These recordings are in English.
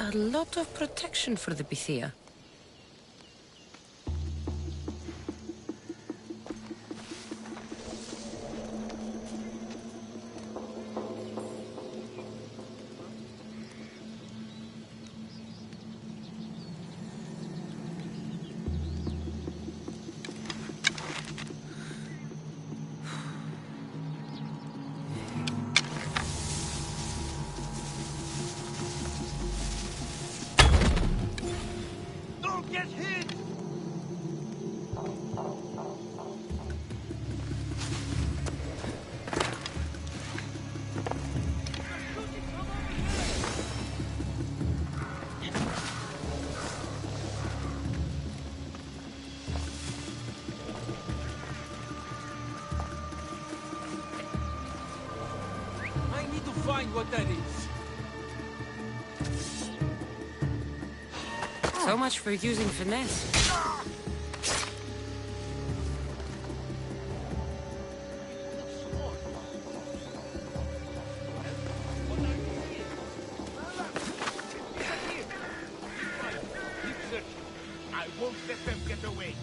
A lot of protection for the Bithia. Find what that is. So much for using finesse. I won't let them get away.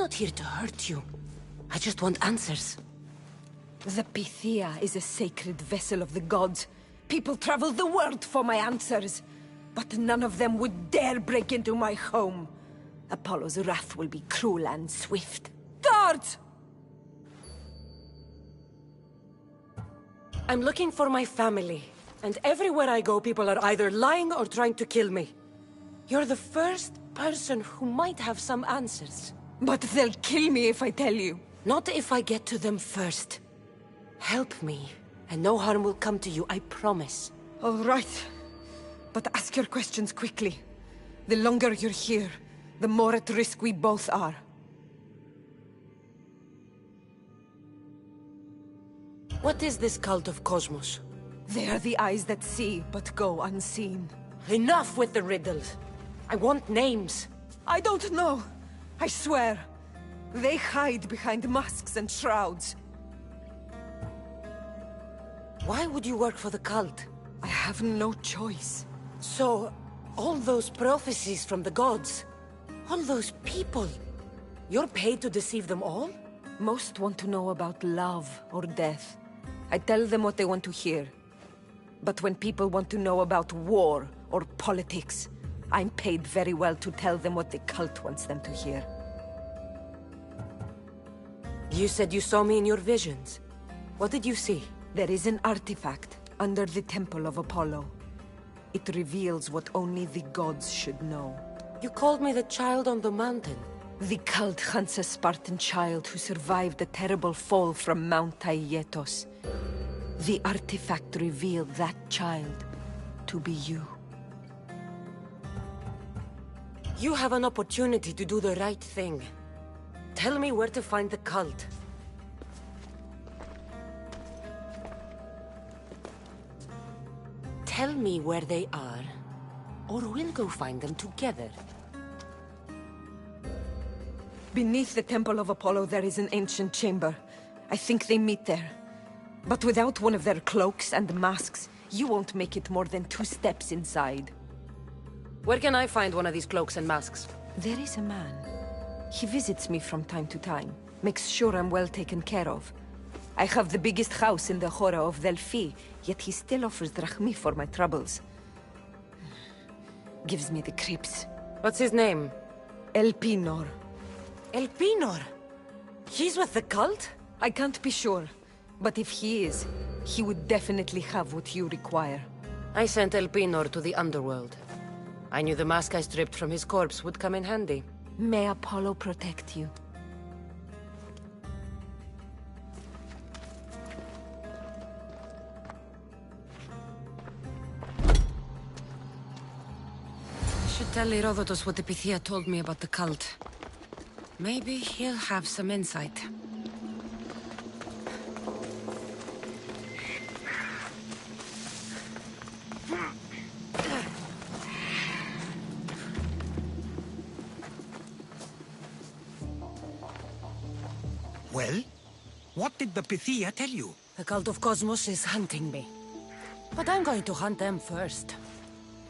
not here to hurt you. I just want answers. The Pythia is a sacred vessel of the gods. People travel the world for my answers. But none of them would dare break into my home. Apollo's wrath will be cruel and swift. Guards! I'm looking for my family. And everywhere I go, people are either lying or trying to kill me. You're the first person who might have some answers. But they'll kill me if I tell you. Not if I get to them first. Help me, and no harm will come to you, I promise. All right. But ask your questions quickly. The longer you're here, the more at risk we both are. What is this cult of Cosmos? They are the eyes that see, but go unseen. Enough with the riddles. I want names. I don't know. I swear. They hide behind masks and shrouds. Why would you work for the cult? I have no choice. So, all those prophecies from the gods, all those people, you're paid to deceive them all? Most want to know about love or death. I tell them what they want to hear. But when people want to know about war or politics, I'm paid very well to tell them what the cult wants them to hear. You said you saw me in your visions. What did you see? There is an artifact under the Temple of Apollo. It reveals what only the gods should know. You called me the child on the mountain. The cult hunts a Spartan child who survived a terrible fall from Mount Aietos. The artifact revealed that child to be you. You have an opportunity to do the right thing. Tell me where to find the cult. Tell me where they are, or we'll go find them together. Beneath the Temple of Apollo there is an ancient chamber. I think they meet there. But without one of their cloaks and masks, you won't make it more than 2 steps inside. Where can I find one of these cloaks and masks? There is a man. He visits me from time to time, makes sure I'm well taken care of. I have the biggest house in the Hora of Delphi, yet he still offers drachmi for my troubles. Gives me the creeps. What's his name? Elpinor. Elpinor? He's with the cult? I can't be sure, but if he is, he would definitely have what you require. I sent Elpinor to the underworld. I knew the mask I stripped from his corpse would come in handy. May Apollo protect you. I should tell Herodotus what the Pythia told me about the cult. Maybe he'll have some insight. Well? What did the Pythia tell you? The cult of Cosmos is hunting me. But I'm going to hunt them first.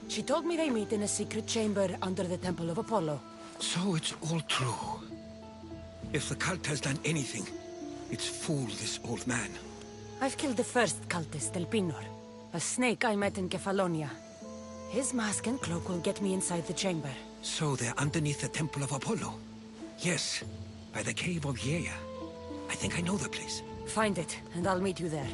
She told me they meet in a secret chamber under the Temple of Apollo. So it's all true. If the cult has done anything, it's fooled this old man. I've killed the first cultist, Elpinor, a snake I met in Kefalonia. His mask and cloak will get me inside the chamber. So they're underneath the Temple of Apollo? Yes, by the Cave of Yea. I think I know the place. Find it, and I'll meet you there.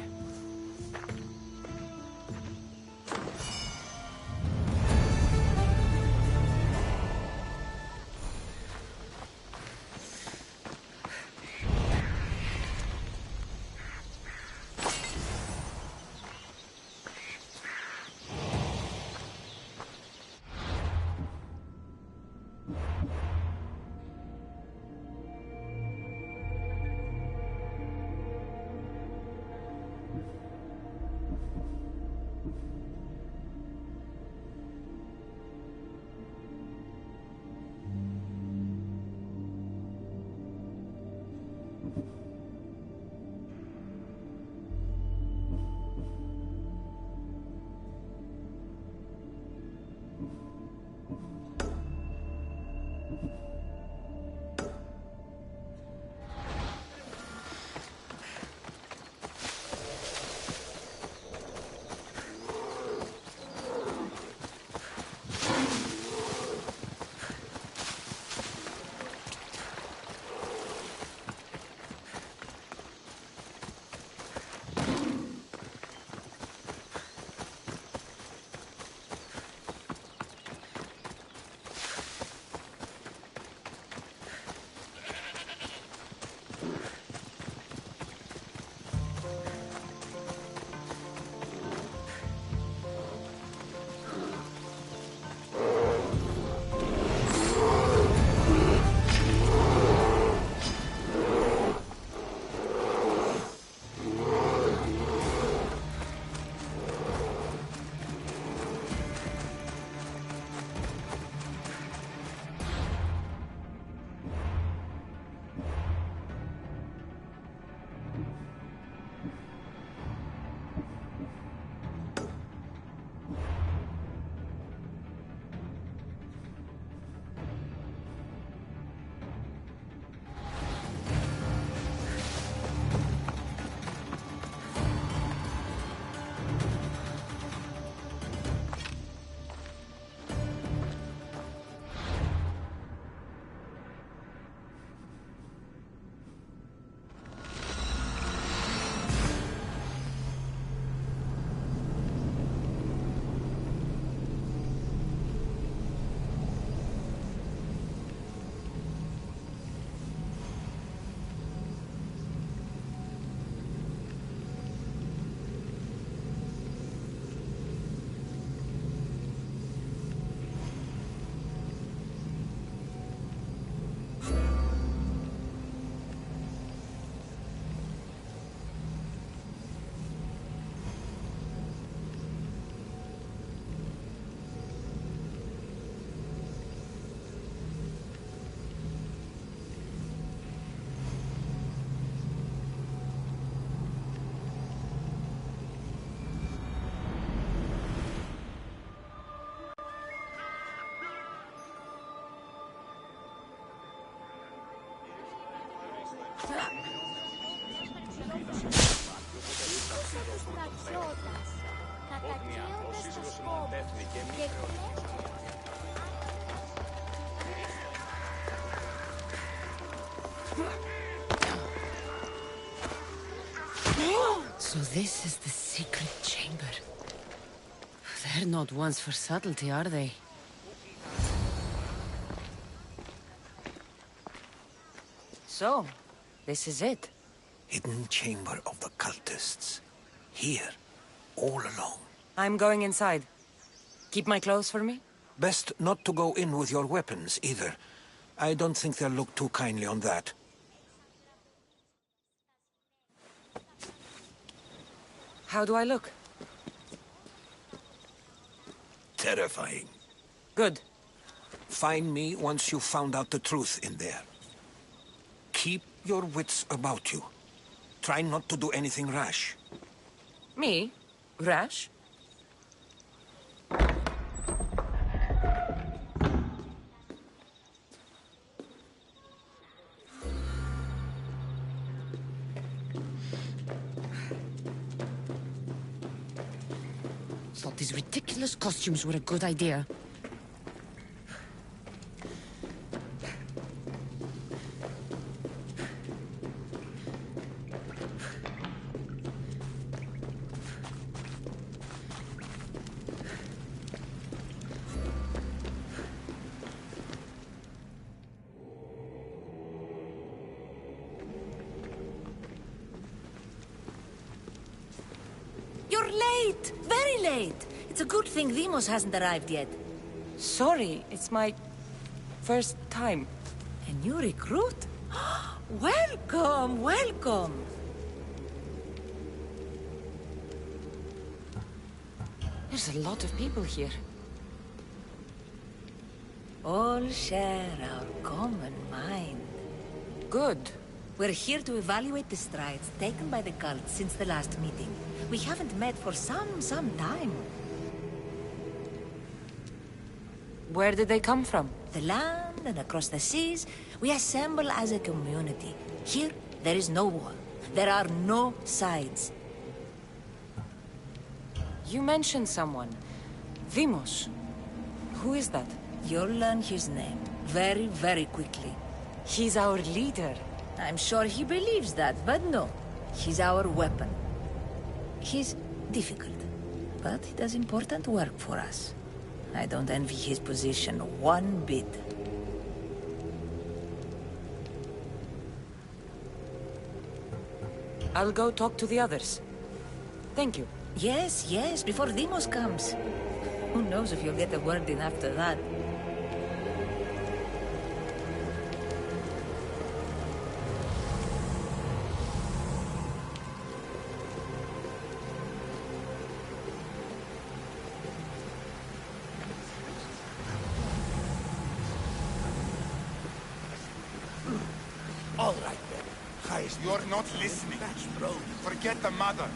So this is the secret chamber. They're not ones for subtlety, are they? So, this is it. Hidden chamber of the cultists. Here, all alone. I'm going inside. Keep my clothes for me? Best not to go in with your weapons, either. I don't think they'll look too kindly on that. How do I look? Terrifying. Good. Find me once you've found out the truth in there. Keep your wits about you. Try not to do anything rash. Me? Rash? Thought these ridiculous costumes were a good idea. You're late! Very late! It's a good thing Demos hasn't arrived yet. Sorry, it's my first time. A new recruit? Welcome, welcome! There's a lot of people here. All share our common mind. Good. We're here to evaluate the strides taken by the cult since the last meeting. We haven't met for some time. Where did they come from? The land and across the seas, we assemble as a community. Here, there is no war. There are no sides. You mentioned someone. Vimos. Who is that? You'll learn his name very, very quickly. He's our leader. I'm sure he believes that, but no. He's our weapon. He's difficult, but he does important work for us. I don't envy his position one bit. I'll go talk to the others. Thank you. Yes, yes, before Demos comes. Who knows if you'll get a word in after that. All right, then. You're not listening. Forget the mother.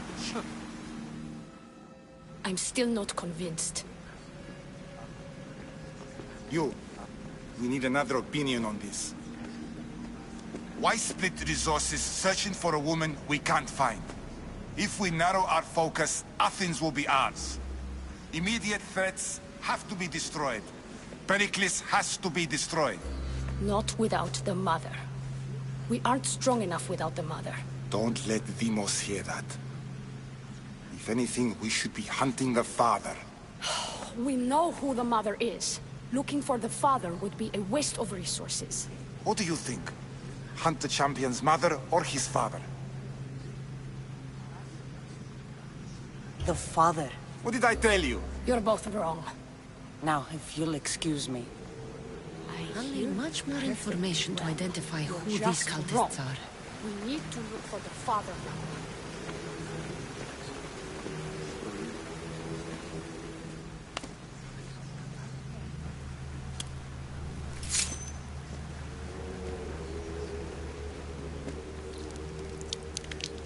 I'm still not convinced. We need another opinion on this. Why split resources searching for a woman we can't find? If we narrow our focus, Athens will be ours. Immediate threats have to be destroyed. Pericles has to be destroyed. Not without the mother. We aren't strong enough without the mother. Don't let Demos hear that. If anything, we should be hunting the father. We know who the mother is. Looking for the father would be a waste of resources. What do you think? Hunt the champion's mother or his father? The father. What did I tell you? You're both wrong. Now, if you'll excuse me. I'll need much more information to identify who these just cultists wrong. are. We need to look for the father now.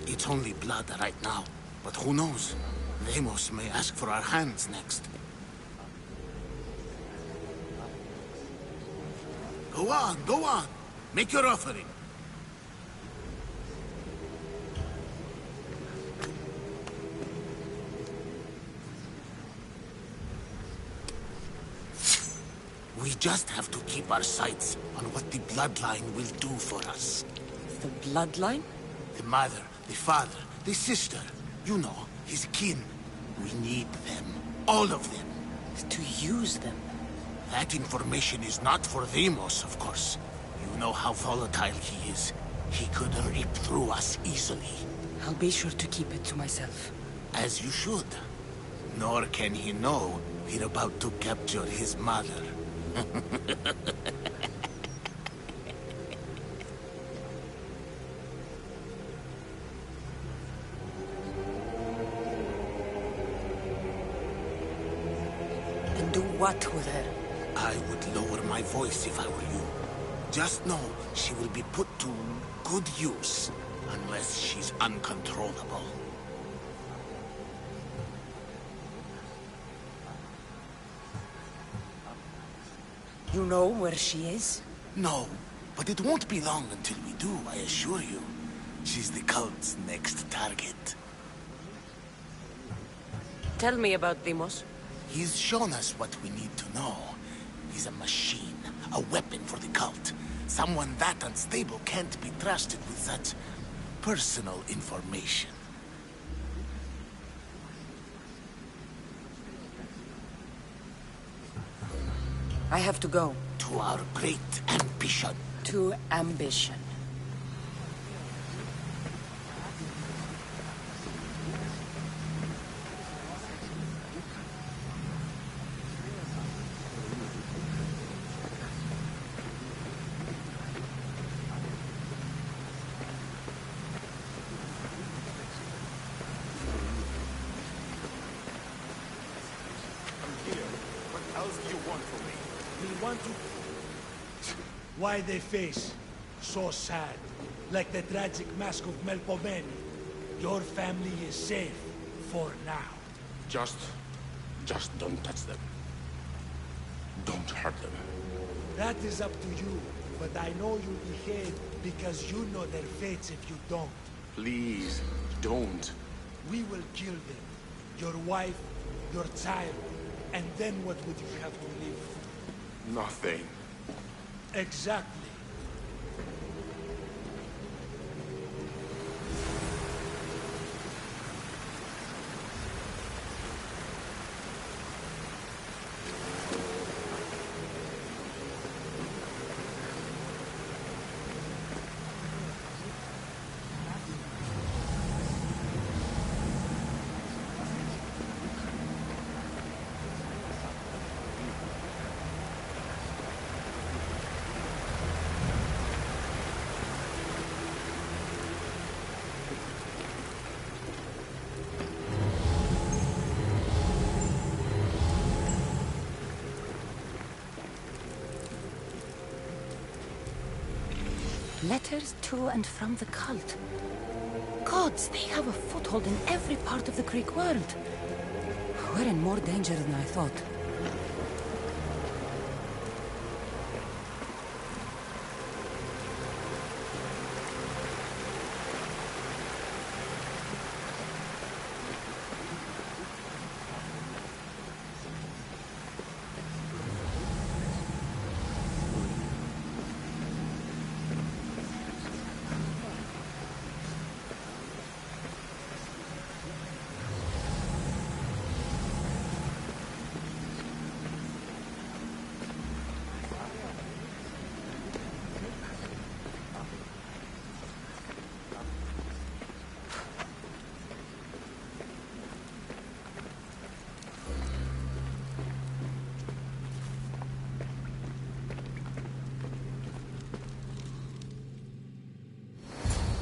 It's only blood right now, but who knows? Demos may ask for our hands next. Go on, go on. Make your offering. We just have to keep our sights on what the bloodline will do for us. The bloodline? The mother, the father, the sister. You know, his kin. We need them. All of them. To use them. That information is not for Deimos, of course. You know how volatile he is. He could rip through us easily. I'll be sure to keep it to myself. As you should. Nor can he know we're about to capture his mother. And do what with her? I would lower my voice if I were you. Just know she will be put to good use, unless she's uncontrollable. You know where she is? No, but it won't be long until we do, I assure you. She's the cult's next target. Tell me about Deimos. He's shown us what we need to know. He's a machine, a weapon for the cult. Someone that unstable can't be trusted with such personal information. I have to go. To our great ambition. To ambition. Why they face so sad, like the tragic mask of Melpomene. Your family is safe for now. Just don't touch them. Don't hurt them. That is up to you, but I know you'll behave because you know their fates if you don't. Please, don't. We will kill them. Your wife, your child, and then what would you have to live? Nothing. Exactly. Letters to and from the cult. Gods, they have a foothold in every part of the Greek world. We're in more danger than I thought.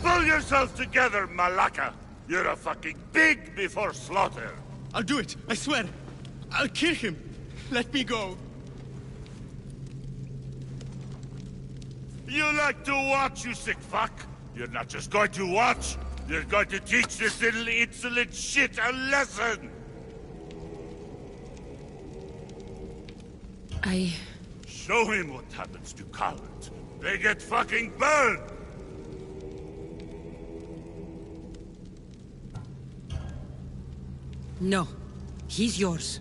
Pull yourself together, Malaka! You're a fucking pig before slaughter! I'll do it, I swear! I'll kill him! Let me go! You like to watch, you sick fuck? You're not just going to watch, you're going to teach this little insolent shit a lesson! Show him what happens to cowards. They get fucking burned! No. He's yours.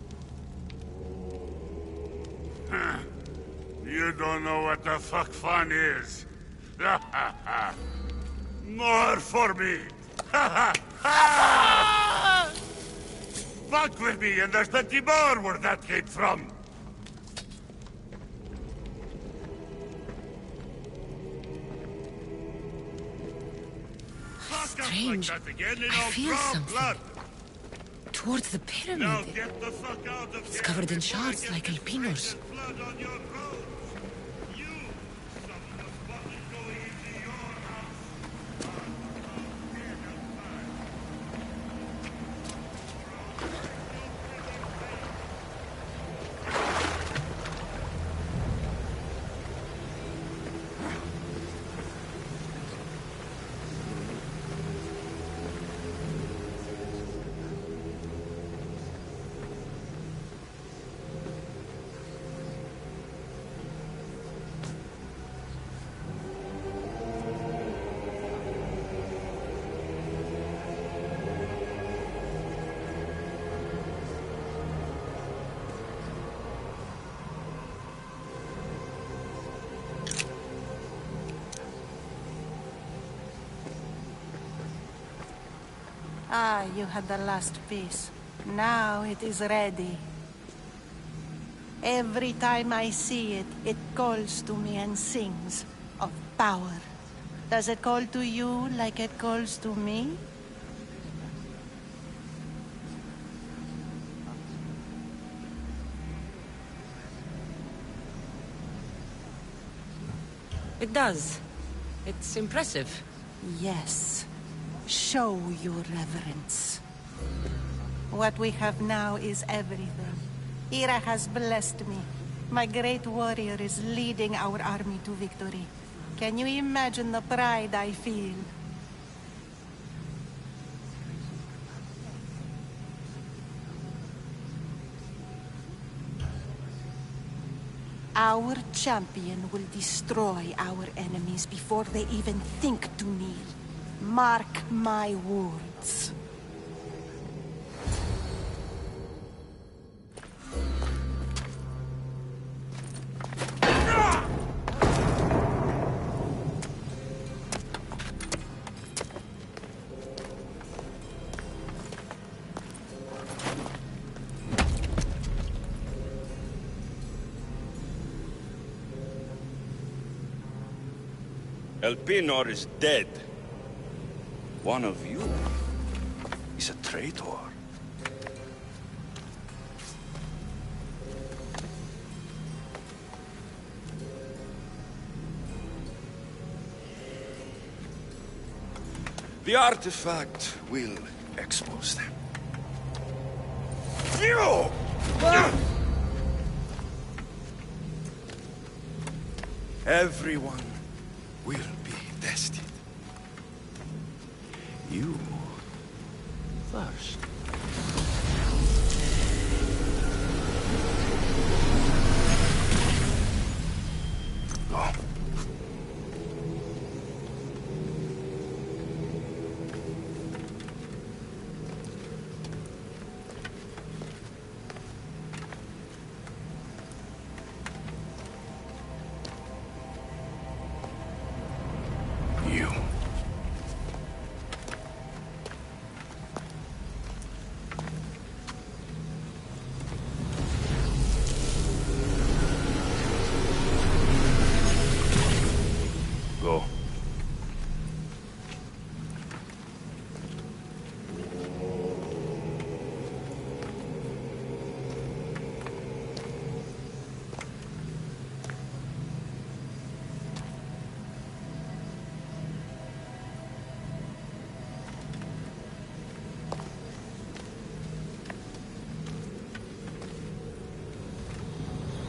You don't know what the fuck fun is. More for me. Fuck with me and there's plenty more where that came from. Strange. Like that again, I feel something. Blood. Towards the pyramid. Now get the fuck out of It's covered in shards like Alpinos. Blood on your road. You, someone spotted going into your house. Ah, you had the last piece. Now it is ready. Every time I see it, it calls to me and sings of power. Does it call to you like it calls to me? It does. It's impressive. Yes. Show your reverence. What we have now is everything. Ira has blessed me. My great warrior is leading our army to victory. Can you imagine the pride I feel? Our champion will destroy our enemies before they even think to kneel. Mark my words. Elpinor is dead. One of you is a traitor. The artifact will expose them. You! Everyone will be tested. You first. Go. You. Go.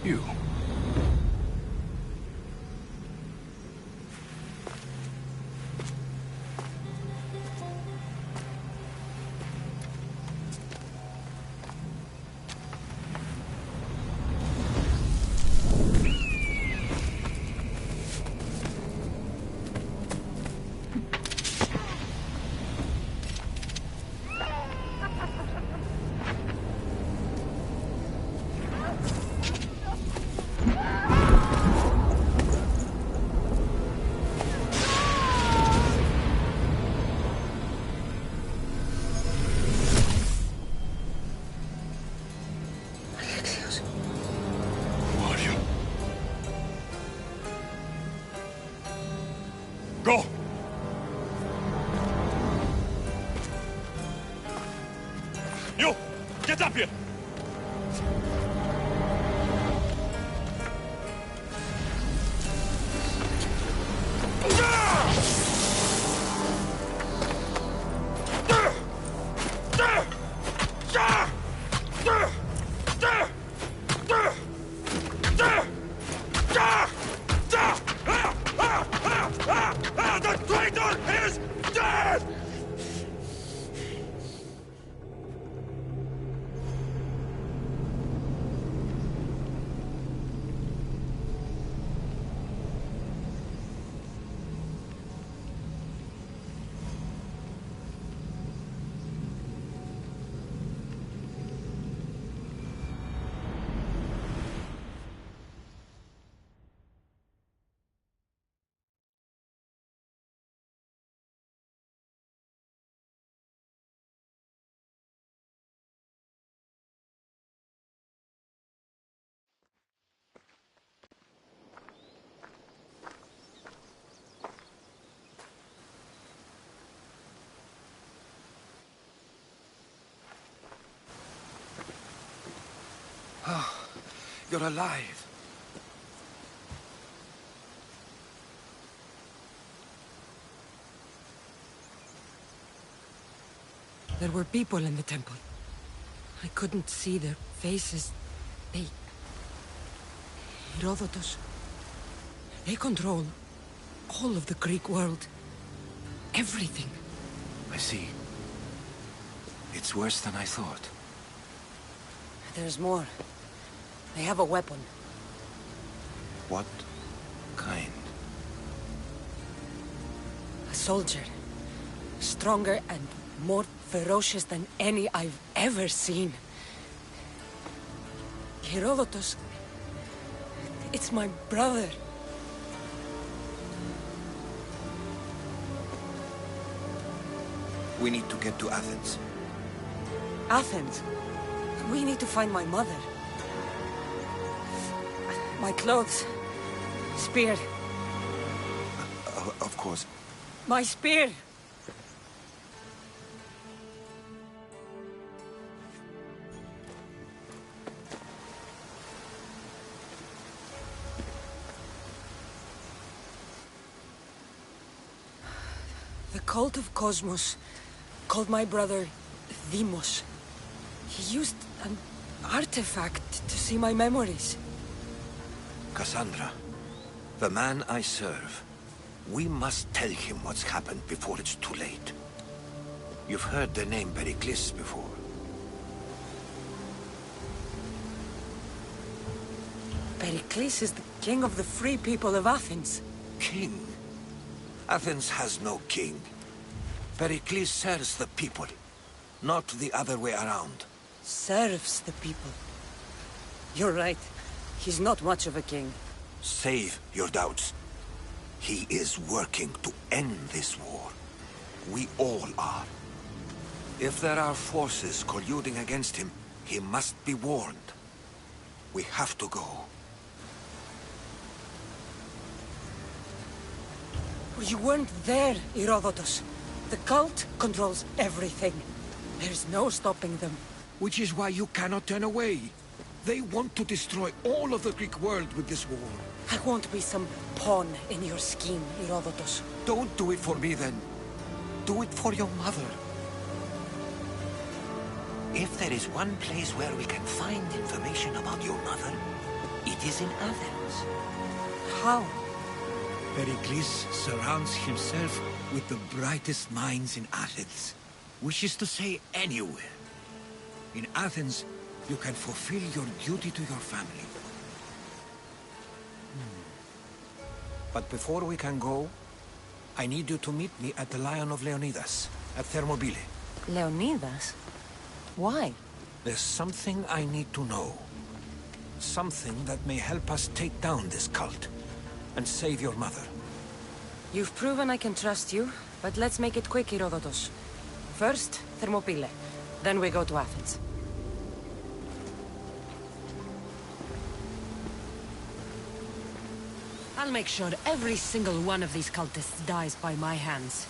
You. Go! You! Get up here! The traitor is dead! You're alive. There were people in the temple. I couldn't see their faces. Herodotus. They control all of the Greek world. Everything. I see. It's worse than I thought. There's more. They have a weapon. What kind? A soldier. Stronger and more ferocious than any I've ever seen. Herodotus. It's my brother. We need to get to Athens. Athens? We need to find my mother. My clothes. Spear. Of course. My spear! The cult of Cosmos called my brother Deimos. He used an artifact to see my memories. Cassandra, the man I serve. We must tell him what's happened before it's too late. You've heard the name Pericles before. Pericles is the king of the free people of Athens. King? Athens has no king. Pericles serves the people, not the other way around. Serves the people. You're right. He's not much of a king. Save your doubts. He is working to end this war. We all are. If there are forces colluding against him, he must be warned. We have to go. You weren't there, Herodotus. The cult controls everything. There's no stopping them. Which is why you cannot turn away. They want to destroy all of the Greek world with this war. I won't be some pawn in your scheme, Herodotus. Don't do it for me, then. Do it for your mother. If there is one place where we can find information about your mother, it is in Athens. How? Pericles surrounds himself with the brightest minds in Athens. Which is to say, anywhere. In Athens, you can fulfill your duty to your family. But before we can go, I need you to meet me at the Lion of Leonidas, at Thermopylae. Leonidas? Why? There's something I need to know. Something that may help us take down this cult and save your mother. You've proven I can trust you, but let's make it quick, Herodotus. First, Thermopylae. Then we go to Athens. I'll make sure every single one of these cultists dies by my hands.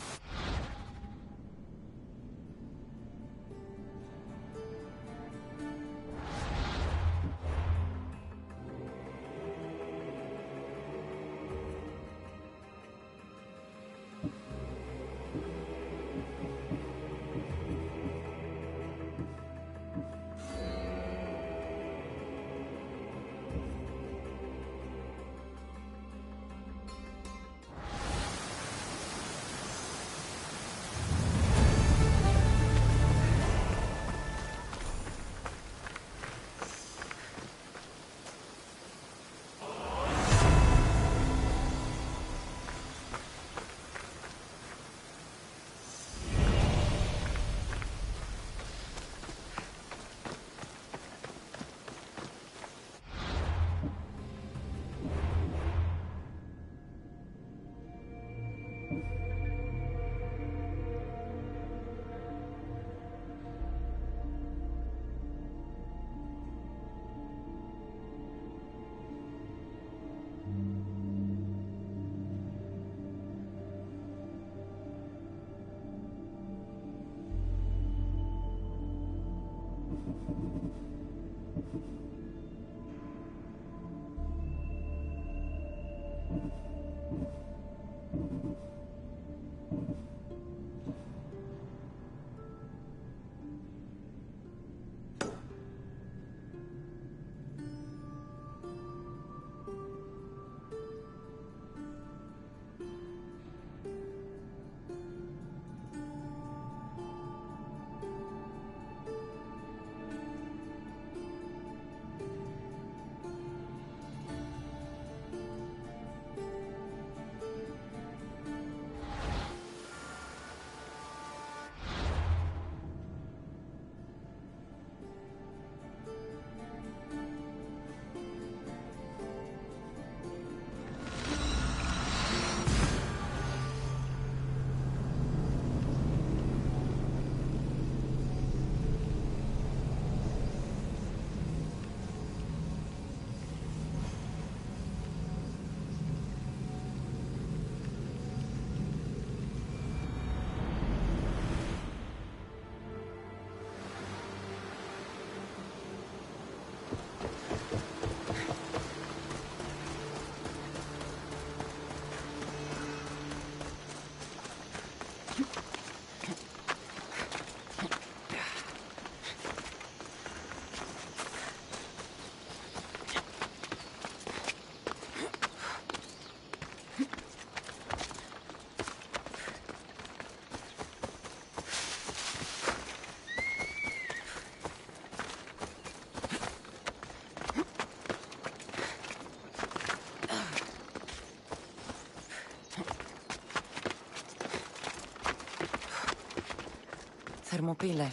Thermopylae.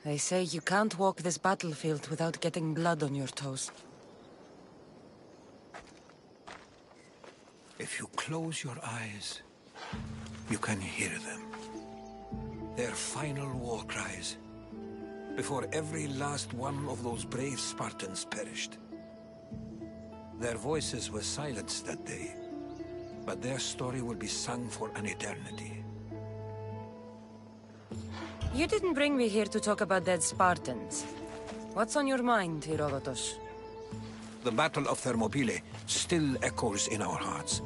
They say you can't walk this battlefield without getting blood on your toes. If you close your eyes, you can hear them. Their final war cries, before every last one of those brave Spartans perished. Their voices were silenced that day, but their story will be sung for an eternity. You didn't bring me here to talk about dead Spartans. What's on your mind, Herodotus? The Battle of Thermopylae still echoes in our hearts.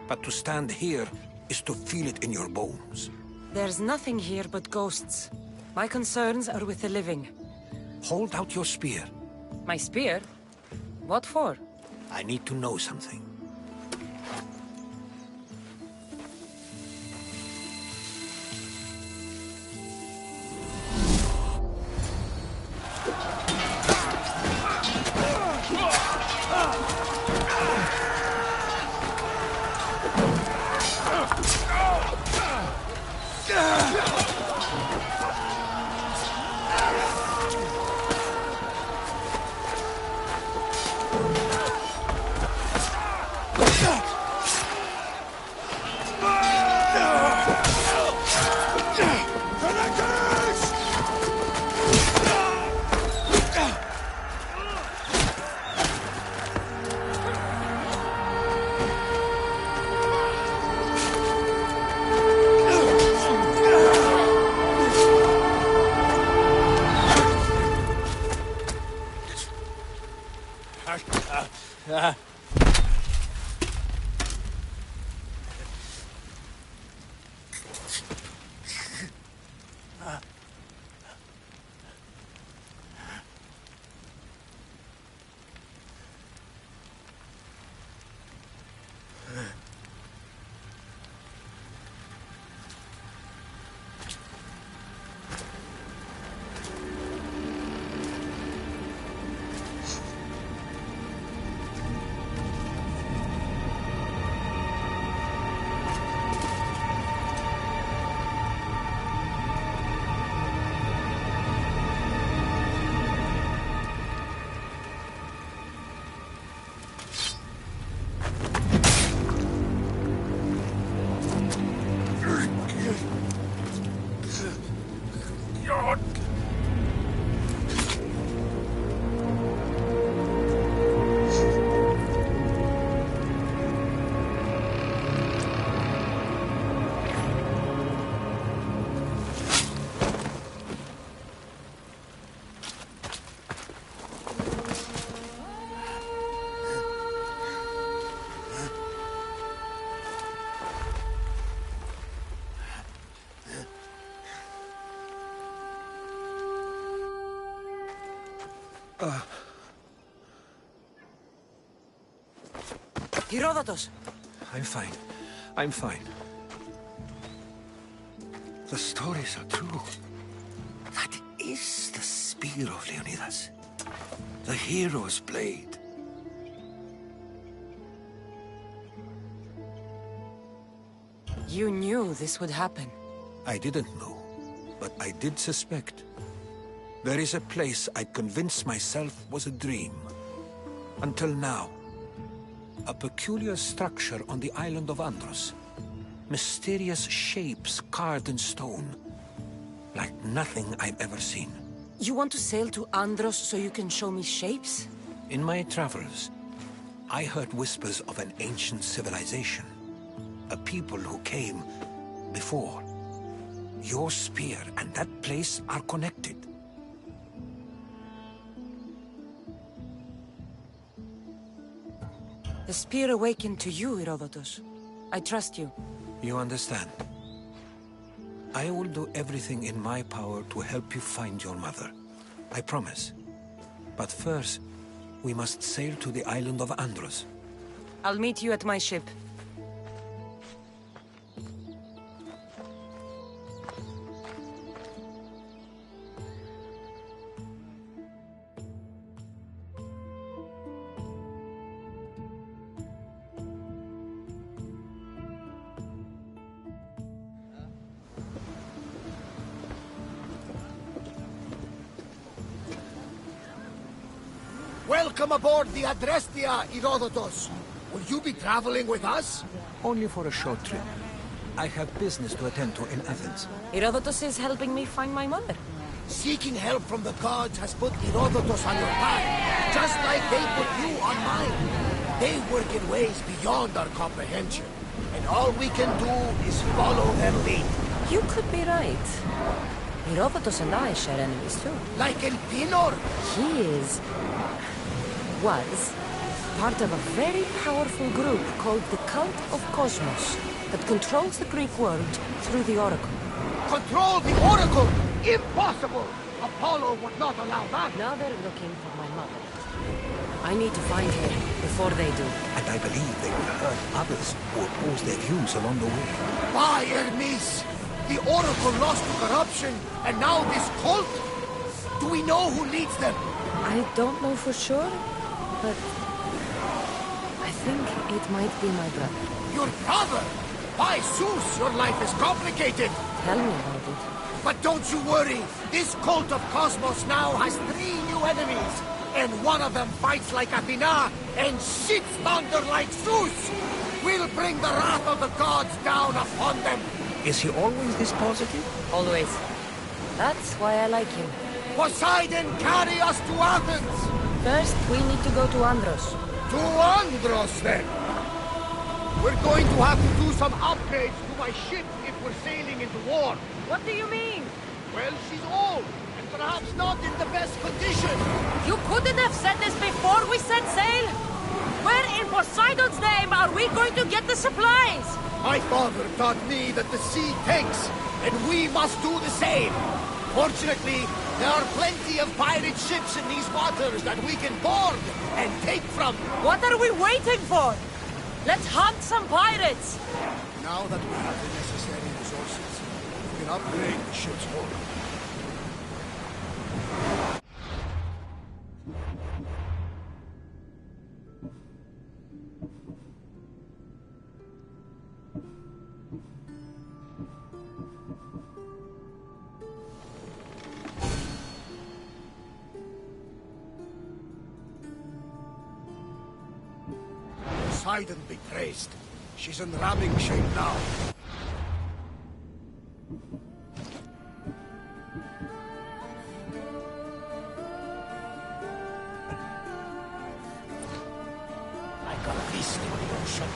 But to stand here is to feel it in your bones. There's nothing here but ghosts. My concerns are with the living. Hold out your spear. My spear? What for? I need to know something. Herodotus! I'm fine. I'm fine. The stories are true. That is the spear of Leonidas. The hero's blade. You knew this would happen. I didn't know, but I did suspect. There is a place I'd convinced myself was a dream. Until now. A peculiar structure on the island of Andros. Mysterious shapes carved in stone. Like nothing I've ever seen. You want to sail to Andros so you can show me shapes? In my travels, I heard whispers of an ancient civilization. A people who came before. Your spear and that place are connected. The spear awakened to you, Herodotus. I trust you. You understand. I will do everything in my power to help you find your mother. I promise. But first, we must sail to the island of Andros. I'll meet you at my ship. Welcome aboard the Adrestia, Herodotus. Will you be traveling with us? Only for a short trip. I have business to attend to in Athens. Herodotus is helping me find my mother. Seeking help from the gods has put Herodotus on your path, just like they put you on mine. They work in ways beyond our comprehension, and all we can do is follow their lead. You could be right. Herodotus and I share enemies too. Like Elpinor? He was part of a very powerful group called the Cult of Cosmos that controls the Greek world through the Oracle. Control the Oracle? Impossible! Apollo would not allow that. Now they're looking for my mother. I need to find her before they do. And I believe they will hurt others who oppose their views along the way. By Hermes! The Oracle lost to corruption, and now this cult? Do we know who leads them? I don't know for sure, but I think it might be my brother. Your brother? By Zeus, your life is complicated. Tell me about it. But don't you worry. This cult of Cosmos now has 3 new enemies. And one of them fights like Athena and shits thunder like Zeus. We'll bring the wrath of the gods down upon them. Is he always this positive? Always. That's why I like him. Poseidon, carry us to Athens! First, we need to go to Andros. To Andros, then? We're going to have to do some upgrades to my ship if we're sailing into war. What do you mean? Well, she's old, and perhaps not in the best condition. You couldn't have said this before we we set sail? Where in Poseidon's name are we going to get the supplies? My father taught me that the sea takes, and we must do the same. Fortunately, there are plenty of pirate ships in these waters that we can board and take from. What are we waiting for? Let's hunt some pirates! Now that we have the necessary resources, we can upgrade the ship's hull. Poseidon be praised. She's in ramming shape now. Like a beast in the ocean.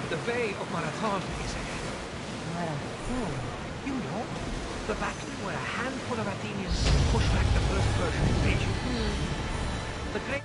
The Bay of Marathon is ahead. Marathon? You know? The battle where a handful of Athenians pushed back the first Persian invasion. The great...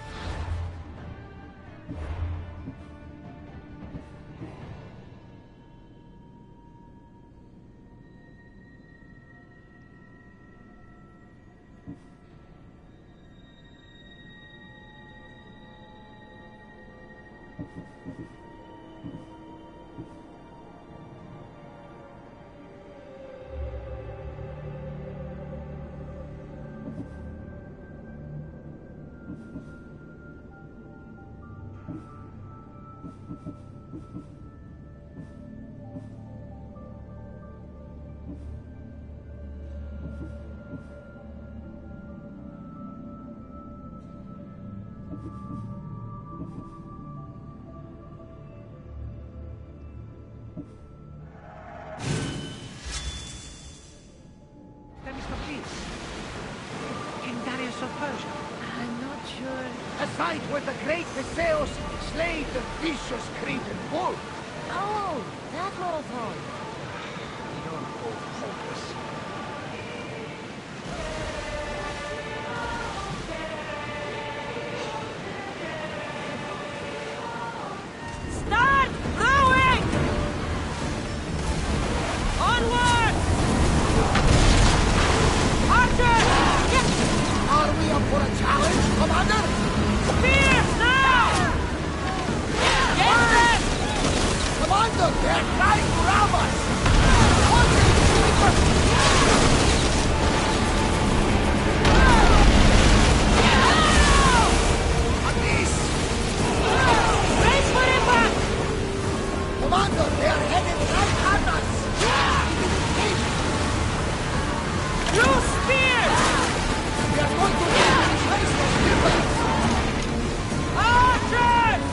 Aside where the great Theseus slayed the vicious Cretan bull. Oh, that marathon. You're both hopeless. Start rowing! Onward! Archer! Are we up for a challenge, Commander? Spears now! Get them! Commander, they're trying to ram us! Brace for impact! Commander, they are headed right at us! Use spears! We are going to need to face those weapons! Archers!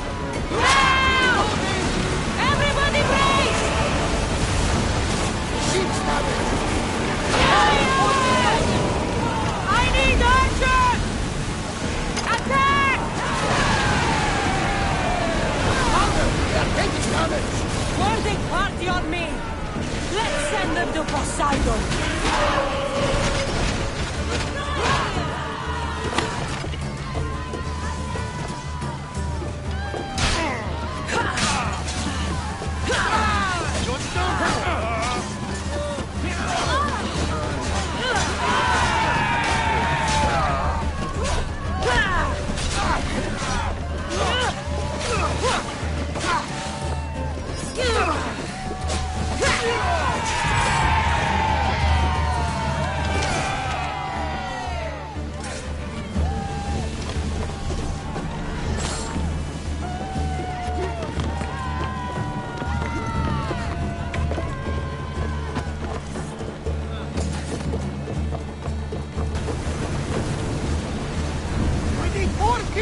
Now! Everybody brace!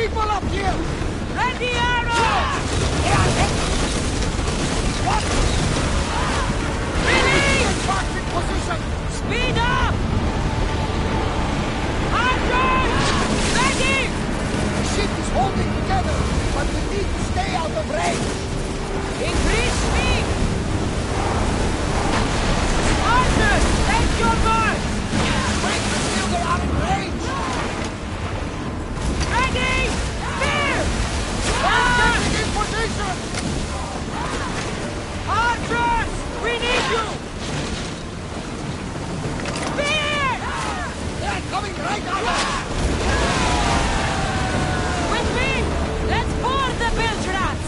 people up here! Ready, arrow! What? Release! Back in position! Speed up! Archers! Ready! The ship is holding together, but we need to stay out of range! Increase speed! Archers, take your mark! Wait until they are in range! Ready! Spear! Getting in position! Archers! We need you! Spear! They're coming right at us! With me! Let's board the bilge rats!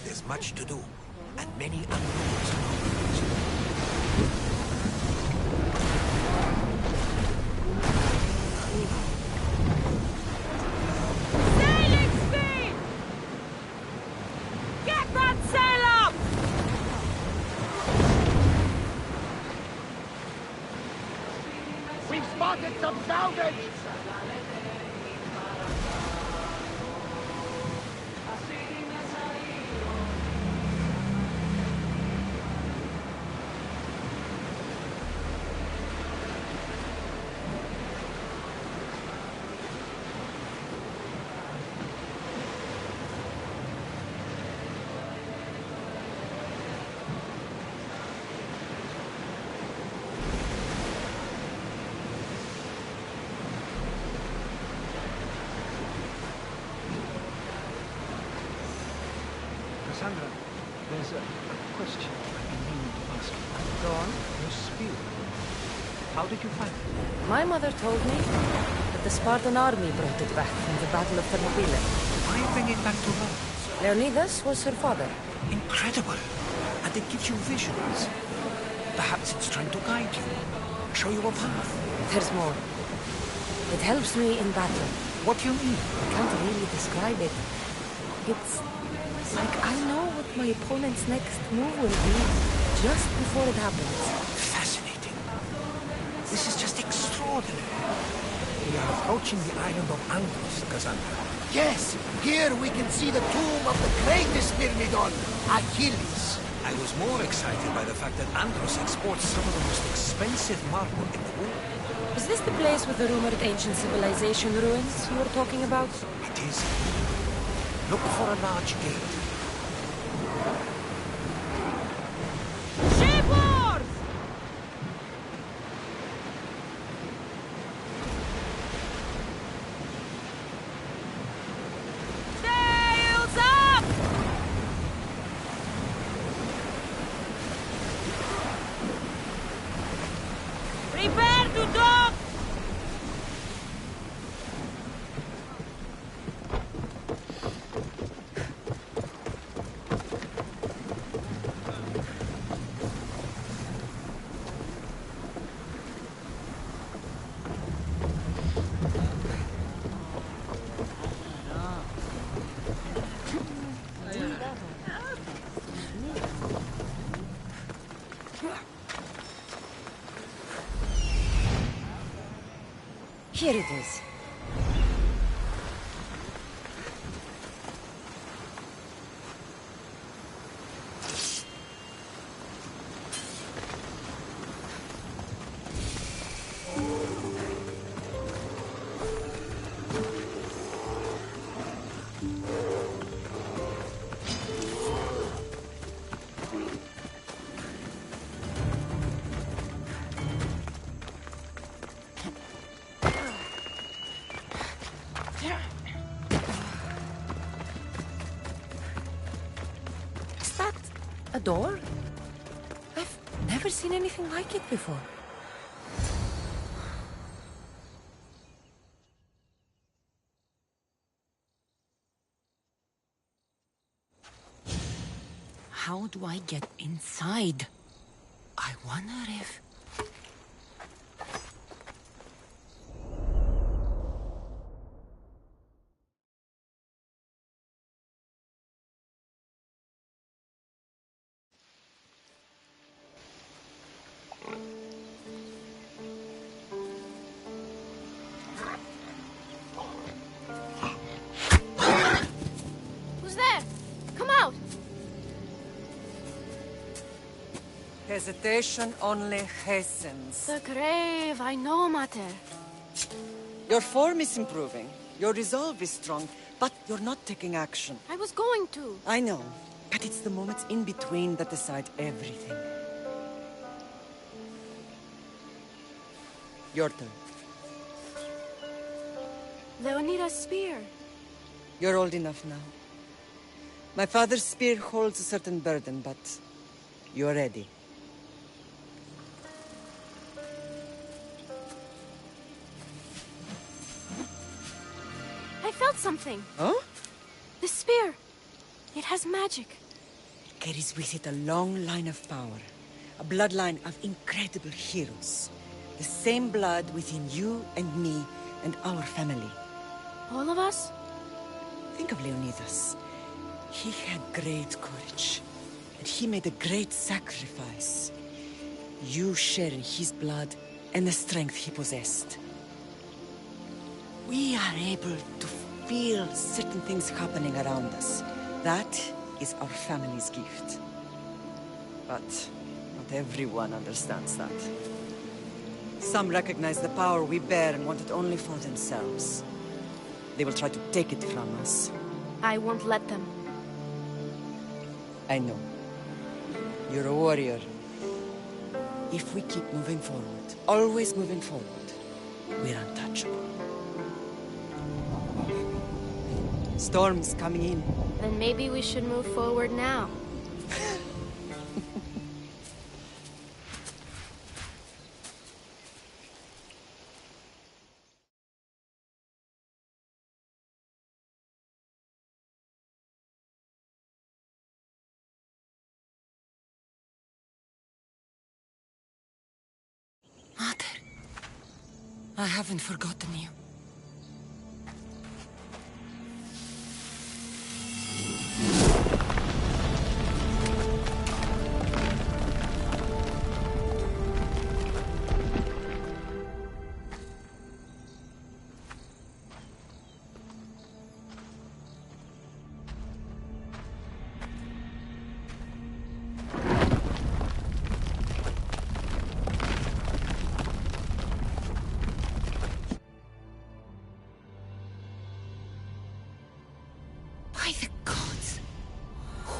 There's much to do, and many unknowns around. Sailing speed! Get that sail up! We've spotted some salvage! Cassandra, there's a question I've been meaning to ask you. Go on. Your spear. How did you find it? My mother told me that the Spartan army brought it back from the Battle of Thermopylae. Why bring it back to her? Leonidas was her father. Incredible! And it gives you visions. Perhaps it's trying to guide you, show you a path. There's more. It helps me in battle. What do you mean? I can't really describe it. It's like I know what my opponent's next move will be just before it happens. Fascinating. This is just extraordinary. We are approaching the island of Andros, Cassandra. Yes! Here we can see the tomb of the greatest Myrmidon, Achilles. I was more excited by the fact that Andros exports some of the most expensive marble in the world. Is this the place with the rumored ancient civilization ruins you were talking about? It is. Look for a large gate. Shipboard! Sails up! Prepare to dock! Here it is. Is that a door? I've never seen anything like it before. How do I get inside? I wonder if... Who's there? Come out! Hesitation only hastens. The grave, I know, Mater. Your form is improving. Your resolve is strong, but you're not taking action. I was going to. I know, but it's the moments in between that decide everything. Your turn. They'll need a spear. You're old enough now. My father's spear holds a certain burden, but you're ready. I felt something. Huh? The spear. It has magic. It carries with it a long line of power. A bloodline of incredible heroes. The same blood within you and me and our family. All of us? Think of Leonidas. He had great courage. And he made a great sacrifice. You share in his blood and the strength he possessed. We are able to feel certain things happening around us. That is our family's gift. But not everyone understands that. Some recognize the power we bear and want it only for themselves. They will try to take it from us. I won't let them. I know. You're a warrior. If we keep moving forward, always moving forward, we're untouchable. Storm's coming in. Then maybe we should move forward now. Mater, I haven't forgotten you.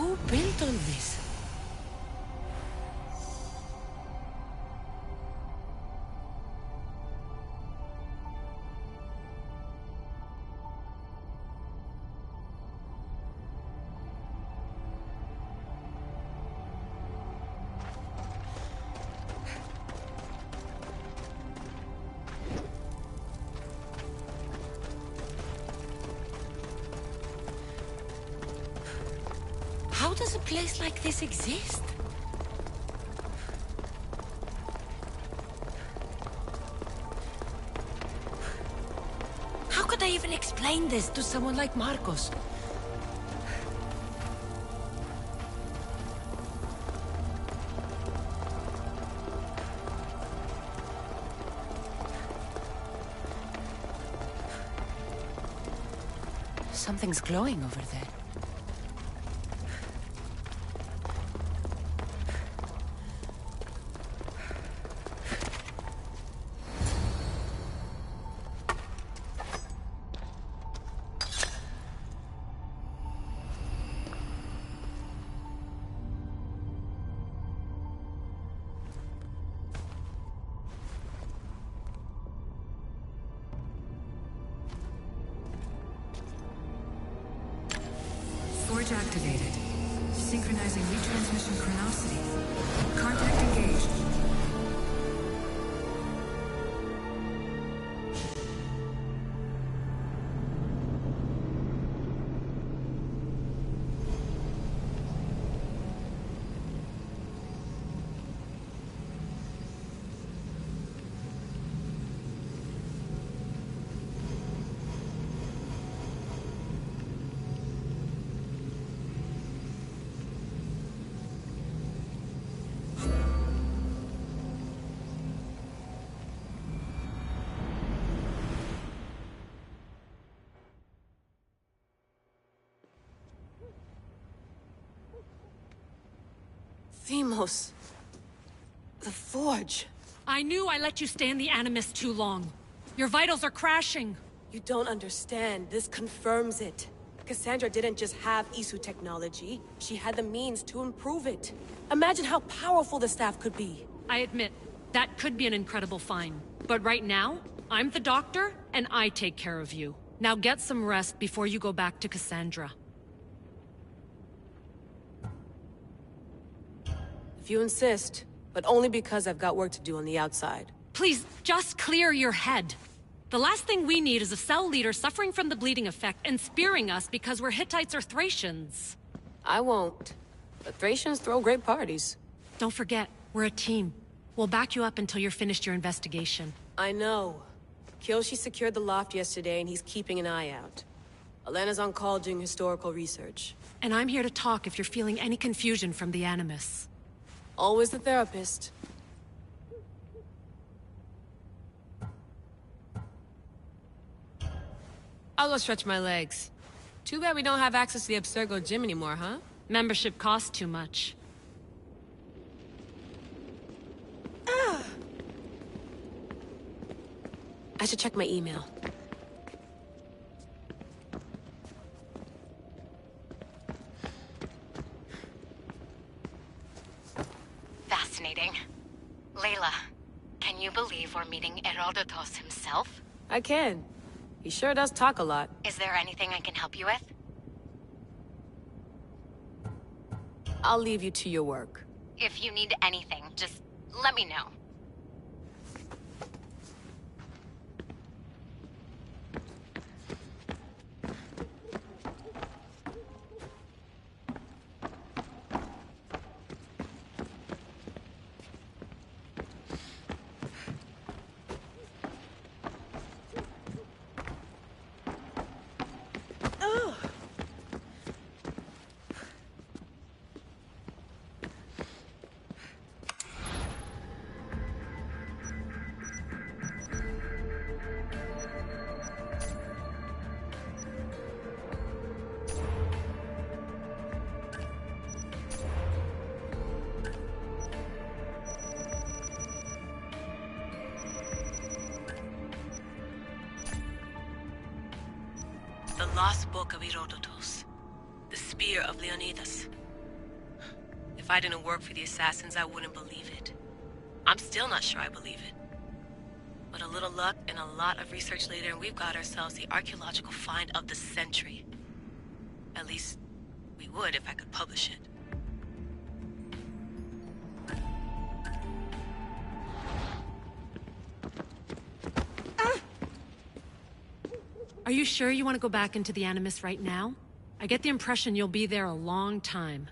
Who built all this? How does a place like this exist? How could I even explain this to someone like Marcos? Something's glowing over there. Forge activated. Synchronizing retransmission chronicity. Contact engaged. Themos. The Forge. I knew I let you stay in the Animus too long. Your vitals are crashing. You don't understand. This confirms it. Cassandra didn't just have Isu technology. She had the means to improve it. Imagine how powerful the staff could be. I admit, that could be an incredible find. But right now, I'm the doctor, and I take care of you. Now get some rest before you go back to Cassandra. If you insist, but only because I've got work to do on the outside. Please, just clear your head. The last thing we need is a cell leader suffering from the bleeding effect and spearing us because we're Hittites or Thracians. I won't. The Thracians throw great parties. Don't forget, we're a team. We'll back you up until you're finished your investigation. I know. Kiyoshi secured the loft yesterday and he's keeping an eye out. Elena's on call doing historical research. And I'm here to talk if you're feeling any confusion from the Animus. Always the therapist. I'll go stretch my legs. Too bad we don't have access to the Abstergo gym anymore, huh? Membership costs too much. I should check my email. Fascinating. Layla, can you believe we're meeting Herodotus himself? I can. He sure does talk a lot. Is there anything I can help you with? I'll leave you to your work. If you need anything, just let me know. The Lost Book of Herodotus. The Spear of Leonidas. I didn't work for the Assassins, I wouldn't believe it. I'm still not sure I believe it. But a little luck and a lot of research later, and we've got ourselves the archaeological find of the century. At least, we would if I could publish it. Are you sure you want to go back into the Animus right now? I get the impression you'll be there a long time.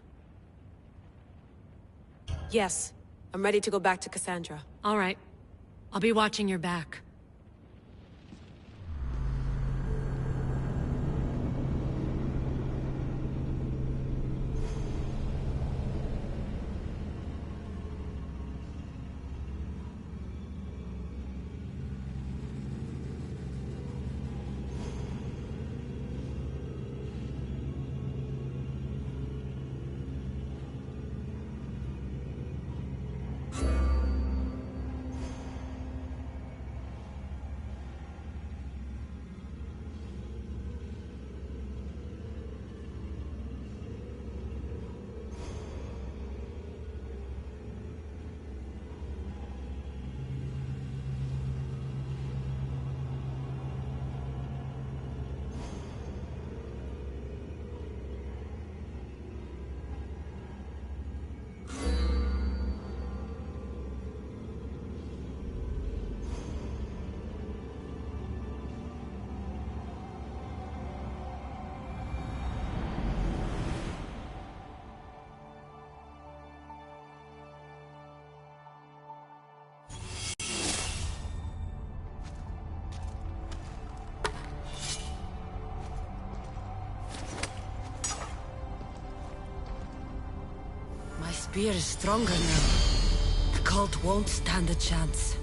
Yes. I'm ready to go back to Cassandra. All right. I'll be watching your back. My spear is stronger now. The cult won't stand a chance.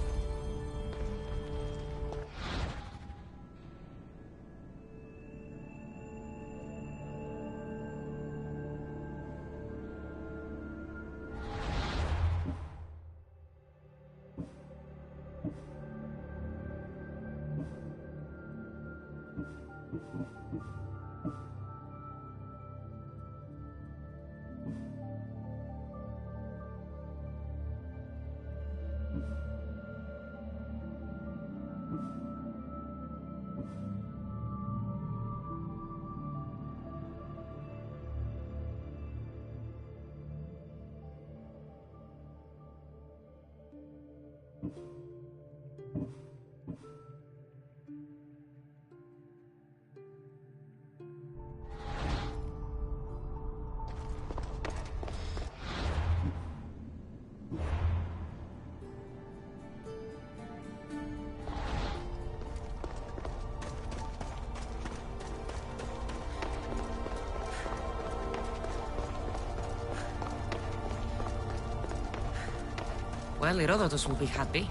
Well, Herodotus will be happy.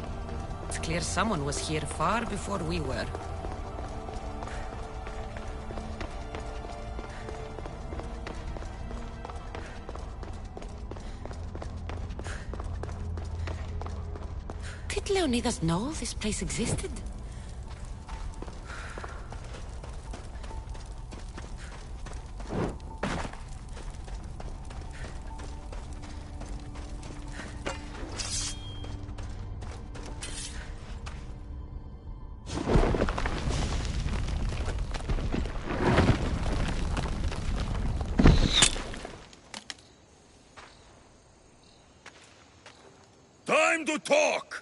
It's clear someone was here far before we were. Did Leonidas know this place existed? Time to talk!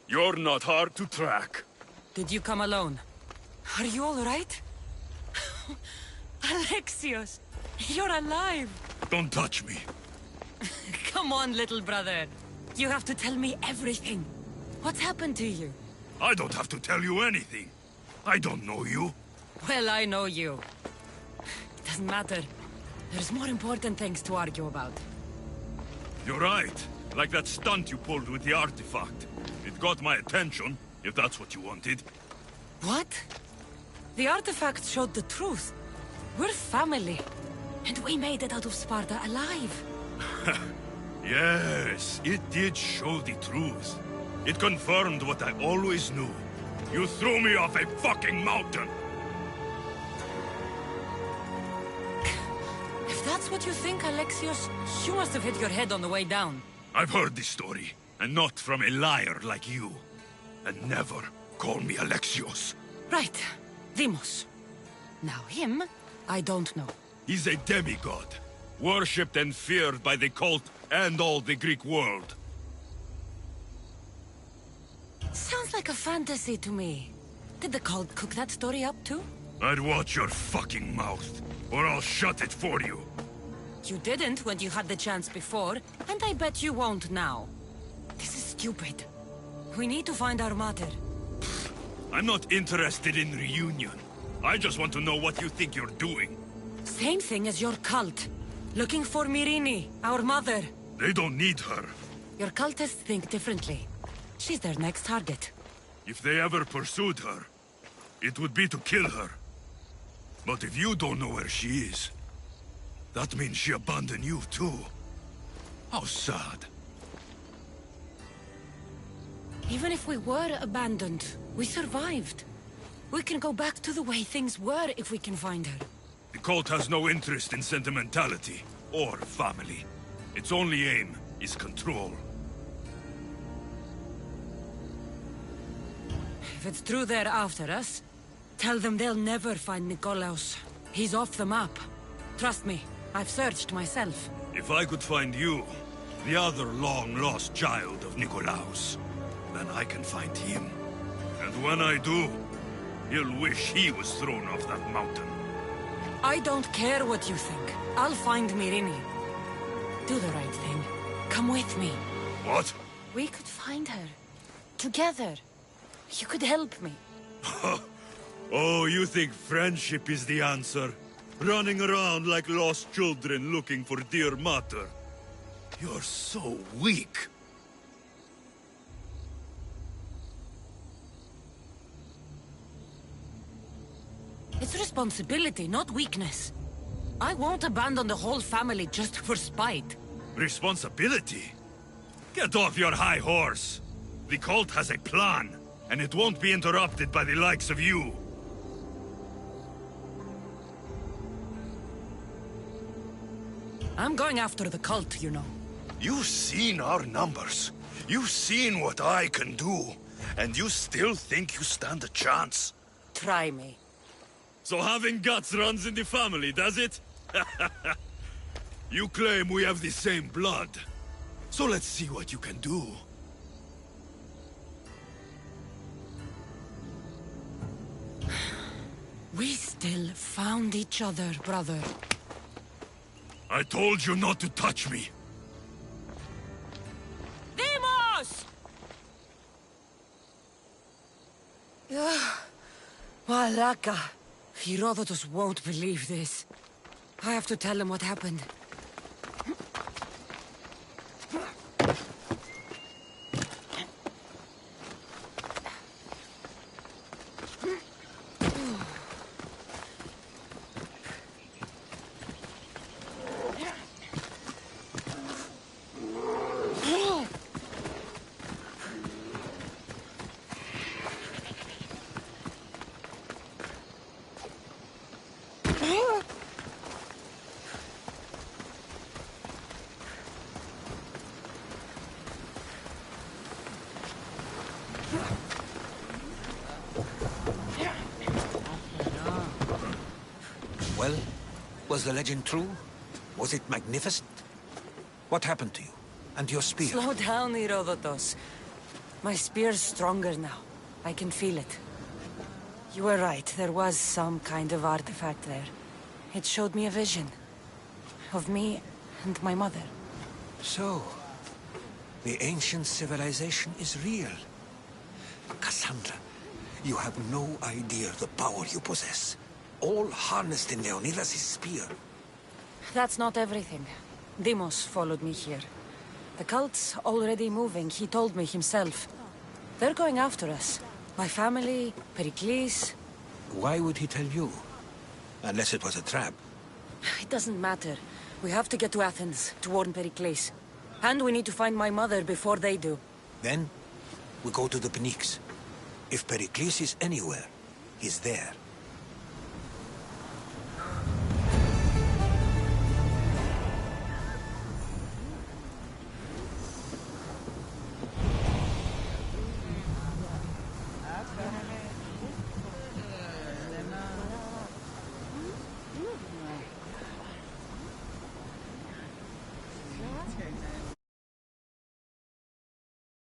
You're not hard to track. Did you come alone? Are you all right? Alexios, you're alive! Don't touch me. Come on, little brother. You have to tell me everything. What's happened to you? I don't have to tell you anything. I don't know you. Well, I know you. It doesn't matter. There's more important things to argue about. You're right. Like that stunt you pulled with the artifact. It got my attention, if that's what you wanted. What? The artifact showed the truth. We're family. And we made it out of Sparta alive. Yes, it did show the truth. It confirmed what I always knew. You threw me off a fucking mountain! If that's what you think, Alexios, you must have hit your head on the way down. I've heard this story, and not from a liar like you. And never call me Alexios. Right. Deimos. Now him, I don't know. He's a demigod, worshipped and feared by the cult and all the Greek world. Sounds like a fantasy to me. Did the cult cook that story up too? I'd watch your fucking mouth, or I'll shut it for you. You didn't when you had the chance before, and I bet you won't now. This is stupid. We need to find our mater. I'm not interested in reunion. I just want to know what you think you're doing. Same thing as your cult. Looking for Myrrine, our mother. They don't need her. Your cultists think differently. She's their next target. If they ever pursued her, it would be to kill her. But if you don't know where she is, that means she abandoned you too. How sad. Even if we were abandoned, we survived. We can go back to the way things were if we can find her. The cult has no interest in sentimentality or family. Its only aim is control. If it's true they're after us, tell them they'll never find Nikolaos. He's off the map. Trust me, I've searched myself. If I could find you, the other long-lost child of Nikolaos, then I can find him. And when I do, he'll wish he was thrown off that mountain. I don't care what you think. I'll find Myrrine. Do the right thing. Come with me. What? We could find her. Together. You could help me. Oh, you think friendship is the answer? Running around like lost children looking for dear mater. You're so weak. It's responsibility, not weakness. I won't abandon the whole family just for spite. Responsibility? Get off your high horse. The cult has a plan, and it won't be interrupted by the likes of you. I'm going after the cult, you know. You've seen our numbers. You've seen what I can do. And you still think you stand a chance? Try me. So having guts runs in the family, does it? You claim we have the same blood. So let's see what you can do. We still found each other, brother. I told you not to touch me. Deimos! Malaka. Herodotus won't believe this. I have to tell him what happened. Well, was the legend true? Was it magnificent? What happened to you? And your spear? Slow down, Herodotus. My spear's stronger now. I can feel it. You were right, there was some kind of artifact there. It showed me a vision. Of me and my mother. So, the ancient civilization is real. Cassandra, you have no idea the power you possess. All harnessed in Leonidas' spear. That's not everything. Deimos followed me here. The cult's already moving, he told me himself. They're going after us. My family, Pericles, Why would he tell you? Unless it was a trap. It doesn't matter. We have to get to Athens, to warn Pericles. And we need to find my mother before they do. Then, we go to the Pnyx. If Pericles is anywhere, he's there.